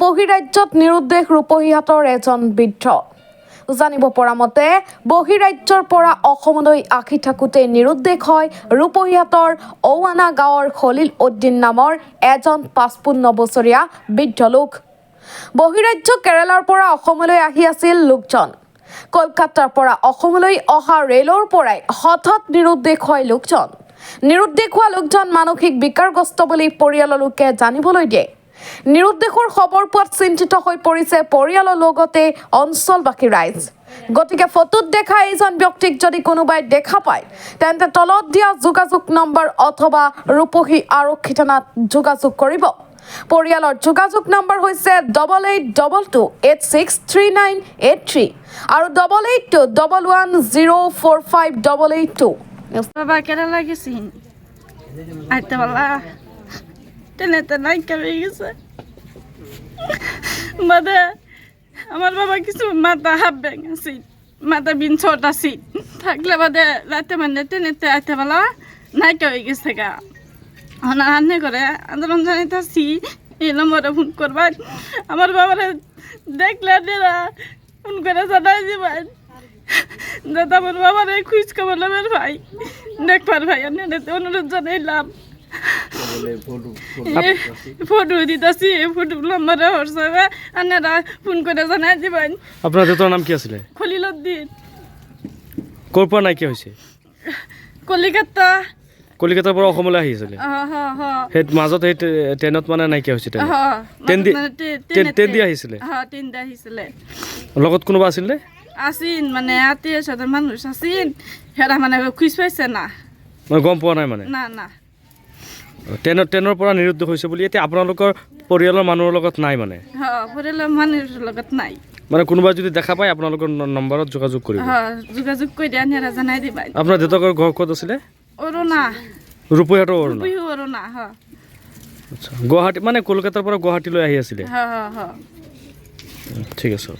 বহিৰাজ্যত নিৰুদ্দেশ ৰূপহীহাটৰ এজন বৃদ্ধ। জানিব পৰা মতে বহিৰাজ্যৰ পৰা অসমলৈ আহি থাকোঁতে নিৰুদ্দেশ হয় ৰূপহীহাটৰ ঔৱানা গাঁৱৰ খলিল উদ্দিন নামৰ এজন 55 বছৰীয়া বৃদ্ধ লোক। বহিৰাজ্য কেৰালাৰ পৰা অসমলৈ আহি আছিল লোকজন। কলকাতাৰ পৰা অসমলৈ অহা ৰেলৰ পৰাই হঠাৎ নিৰুদ্দেশ হয় লোকজন। নিৰুদ্দেশ হোৱা লোকজন মানসিক বিকাৰগ্ৰস্ত বুলি পৰিয়ালৰ লোকে জানিবলৈ দিয়ে। নিৰুদ্দেশৰ খবৰ পোৱাত চিন্তিত হৈ পৰিছে পৰিয়ালৰ লগতে অঞ্চলবাসী ৰাইজ। গতিকে ফটোত দেখা এইজন ব্যক্তিক যদি কোনোবাই দেখা পায় তেন্তে তলত দিয়া যোগাযোগ নম্বৰ অথবা ৰূপহী আৰক্ষী থানাত যোগাযোগ কৰিব। পৰিয়ালৰ যোগাযোগ নম্বৰ হৈছে 8822863983 আৰু 8821104588। বাবা কেরালা গেছিন আইতে বলা টেনেতে নাই কেমে গেছে মানে আমার বাবা কিছু মাথা হাফ ব্যাং আছে মাথা বিন ছোট আছে থাকলে বাদে রাতে মানে টেনেতে আইতে বলা নাই কেমে গেছে গা হান্নে করে আন্দোলন জানাইতেছি এই নম্বরে ফোন করবেন আমার বাবারে দেখলে ফোন করে জানাই দিবেন দাদা আমার বাবার খুঁজ খবর নেবেন ভাই দেখবার ভাই অনুরোধ জানাইলাম ফটো দিতেছি ফটো নম্বরে হোয়াটসঅ্যাপে আপনারা ফোন করে জানাই দিবেন। আপনার দেউতার নাম কি আছিল? খলিল উদ্দিন। ক'ৰ পৰা নাইকিয়া হৈছে? কলিকতা। কলিকতাৰ পৰা অসমলৈ আহিছিল? সেই মাজত সেই ট্ৰেইনত মানে নাইকিয়া হৈছে? ট্ৰেইন দি আহিছিলে? ট্ৰেইন দি আহিছিলে। লগত কোনোবা আছিল নে? আছিল মানে আত্মীয় স্বজন মানুষ আছিল সেরা মানে খুঁজ পাইছে না মানে গম পোৱা নাই মানে? না না ট্ৰেইনৰ পৰা নিৰুদ্দেশ হৈছে বুলি এতিয়া আপোনালোকৰ পৰিয়ালৰ মানুহৰ লগত নাই মানে? পৰিয়ালৰ মানুহৰ লগত নাই মানে কোনোবা যদি দেখা পায় আপোনালোকৰ নম্বৰত যোগাযোগ কৰিব? যোগাযোগ কৰি দিয়া নেৰা জানাই দিবা। আপোনাৰ দেউতাকৰ ঘৰ ক'ত আছিলে? অৰুণা। ৰূপহীহাটৰ অৰুণা? অৰুণা। আচ্ছা, গুৱাহাটী মানে কলকাতাৰ পৰা গুৱাহাটীলৈ আহি আছিলে? হ হ হ ঠিক আছে।